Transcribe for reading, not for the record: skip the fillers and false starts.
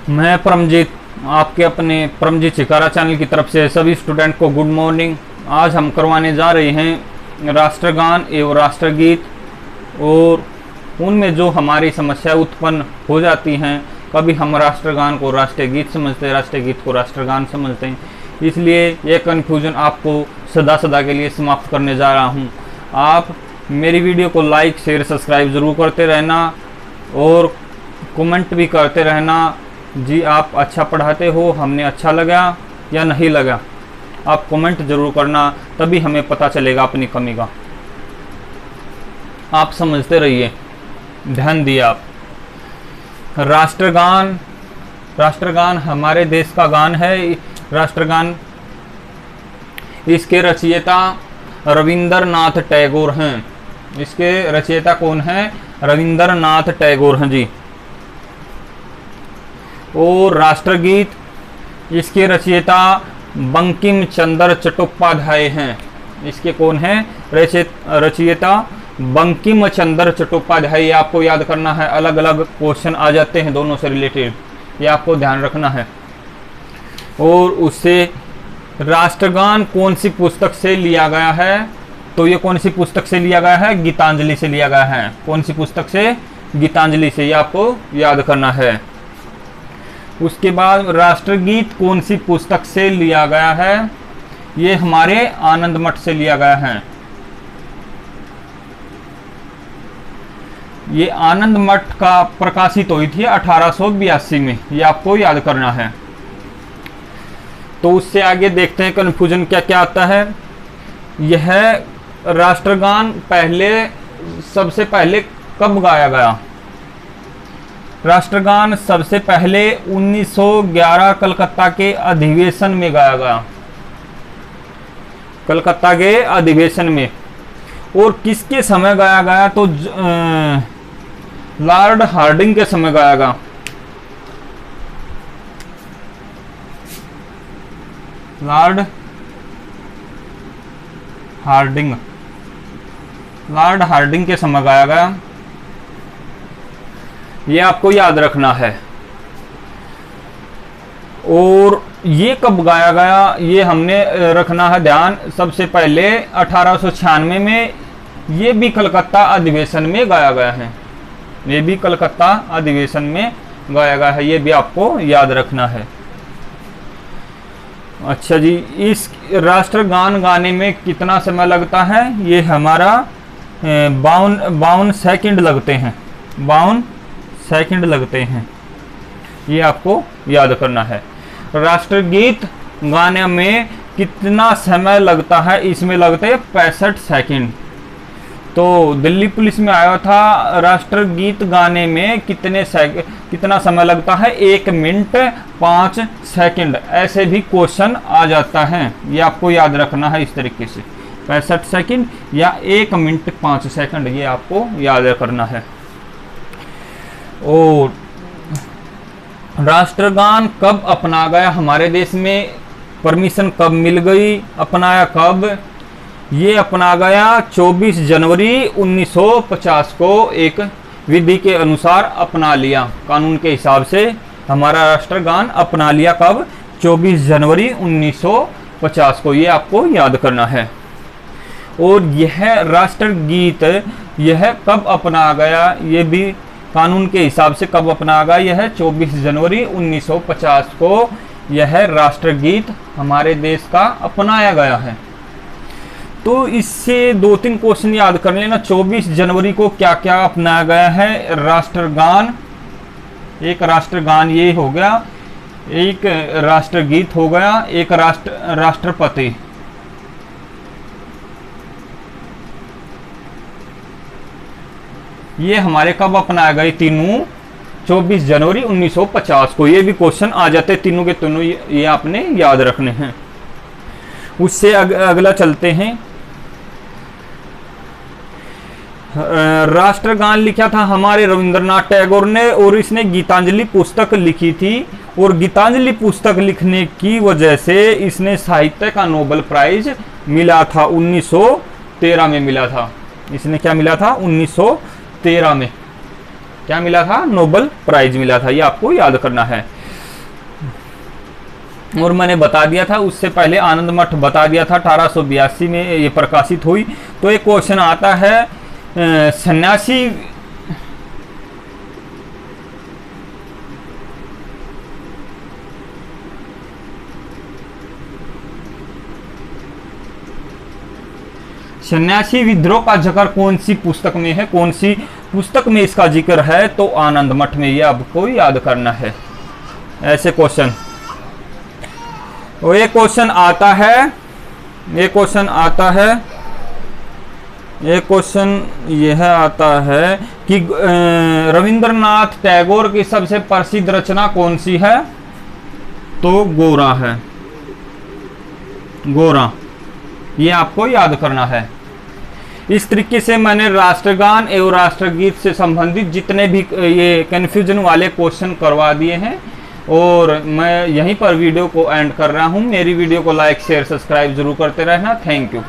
मैं परमजीत, आपके अपने परमजीत चिकारा चैनल की तरफ से सभी स्टूडेंट को गुड मॉर्निंग। आज हम करवाने जा रहे हैं राष्ट्रगान एवं राष्ट्रगीत, और उनमें जो हमारी समस्या उत्पन्न हो जाती हैं। कभी हम राष्ट्रगान को राष्ट्रीय गीत समझते हैं, राष्ट्रीय गीत को राष्ट्रगान समझते हैं, इसलिए ये कन्फ्यूजन आपको सदा के लिए समाप्त करने जा रहा हूँ। आप मेरी वीडियो को लाइक शेयर सब्सक्राइब ज़रूर करते रहना और कमेंट भी करते रहना। जी आप अच्छा पढ़ाते हो, हमने अच्छा लगा या नहीं लगा, आप कमेंट जरूर करना, तभी हमें पता चलेगा अपनी कमी का। आप समझते रहिए, ध्यान दिए आप। राष्ट्रगान, राष्ट्रगान हमारे देश का गान है। राष्ट्रगान इसके रचयिता रविंद्रनाथ टैगोर हैं। इसके रचयिता कौन हैं? रविंद्रनाथ टैगोर हैं जी। और राष्ट्रगीत इसके रचयिता बंकिम चंद्र चट्टोपाध्याय हैं। इसके कौन हैं? रचयिता बंकिम चंद्र चट्टोपाध्याय। ये आपको याद करना है, अलग अलग क्वेश्चन आ जाते हैं दोनों से रिलेटेड, ये आपको ध्यान रखना है। और उससे राष्ट्रगान कौन सी पुस्तक से लिया गया है? तो ये कौन सी पुस्तक से लिया गया है? गीतांजलि से लिया गया है। कौन सी पुस्तक से? गीतांजलि से, ये आपको याद करना है। उसके बाद राष्ट्रगीत कौन सी पुस्तक से लिया गया है? ये हमारे आनंद मठ से लिया गया है। ये आनंद मठ का प्रकाशित हुई थी 1882 में, ये आपको याद करना है। तो उससे आगे देखते हैं कन्फ्यूजन क्या क्या आता है। यह राष्ट्रगान सबसे पहले कब गाया गया? राष्ट्रगान सबसे पहले 1911 कलकत्ता के अधिवेशन में गाया गया, कलकत्ता के अधिवेशन में। और किसके समय गाया गया? तो लॉर्ड हार्डिंग के समय गाया गया। लॉर्ड हार्डिंग के समय गाया गया, ये आपको याद रखना है। और ये कब गाया गया, ये हमने रखना है ध्यान। सबसे पहले 1896 में, ये भी कलकत्ता अधिवेशन में गाया गया है। ये भी कलकत्ता अधिवेशन में गाया गया है, ये भी आपको याद रखना है। अच्छा जी, इस राष्ट्रगान गाने में कितना समय लगता है? ये हमारा 52 सेकंड लगते हैं। 52 सेकंड लगते हैं, ये आपको याद करना है। राष्ट्रगीत गाने में कितना समय लगता है? इसमें लगते हैं 65 सेकंड। तो दिल्ली पुलिस में आया था, राष्ट्रगीत गाने में कितना समय लगता है? 1 मिनट 5 सेकंड। ऐसे भी क्वेश्चन आ जाता है, ये आपको याद रखना है। इस तरीके से 65 सेकंड या 1 मिनट 5 सेकंड, ये आपको याद करना है। और राष्ट्रगान कब अपना गया हमारे देश में? परमिशन कब मिल गई? अपनाया कब? ये अपना गया 24 जनवरी 1950 को, एक विधि के अनुसार अपना लिया। कानून के हिसाब से हमारा राष्ट्रगान अपना लिया कब? 24 जनवरी 1950 को, ये आपको याद करना है। और यह राष्ट्रगीत यह कब अपना गया? ये भी कानून के हिसाब से कब अपना गया? यह 24 जनवरी 1950 को यह राष्ट्रगीत हमारे देश का अपनाया गया है। तो इससे 2-3 क्वेश्चन याद कर लेना। 24 जनवरी को क्या क्या अपनाया गया है? राष्ट्रगान, एक राष्ट्रगान ये हो गया, एक राष्ट्रगीत हो गया, एक राष्ट्रपति। ये हमारे कब अपनाए गए? तीनों 24 जनवरी 1950 को। ये भी क्वेश्चन आ जाते तीनों के तीनों, ये आपने याद रखने हैं। उससे अगला चलते हैं। राष्ट्रगान लिखा था हमारे रविंद्रनाथ टैगोर ने, और इसने गीतांजलि पुस्तक लिखी थी। और गीतांजलि पुस्तक लिखने की वजह से इसने साहित्य का नोबेल प्राइज मिला था, 1913 में मिला था। इसने क्या मिला था? 1913 में क्या मिला था? नोबेल प्राइज मिला था, ये आपको याद करना है। और मैंने बता दिया था उससे पहले आनंद मठ बता दिया था 1882 में ये प्रकाशित हुई। तो एक क्वेश्चन आता है सन्यासी सन्यासी विद्रोह का जिक्र कौन सी पुस्तक में है, कौन सी पुस्तक में इसका जिक्र है, तो आनंद मठ में। ये आपको याद करना है ऐसे क्वेश्चन। और एक क्वेश्चन आता है, एक क्वेश्चन आता है, एक क्वेश्चन यह आता है कि रविंद्रनाथ टैगोर की सबसे प्रसिद्ध रचना कौन सी है, तो गोरा है, गोरा। ये आपको याद करना है। इस तरीके से मैंने राष्ट्रगान एवं राष्ट्रगीत से संबंधित जितने भी ये कन्फ्यूजन वाले क्वेश्चन करवा दिए हैं, और मैं यहीं पर वीडियो को एंड कर रहा हूं। मेरी वीडियो को लाइक शेयर सब्सक्राइब जरूर करते रहना। Thank you.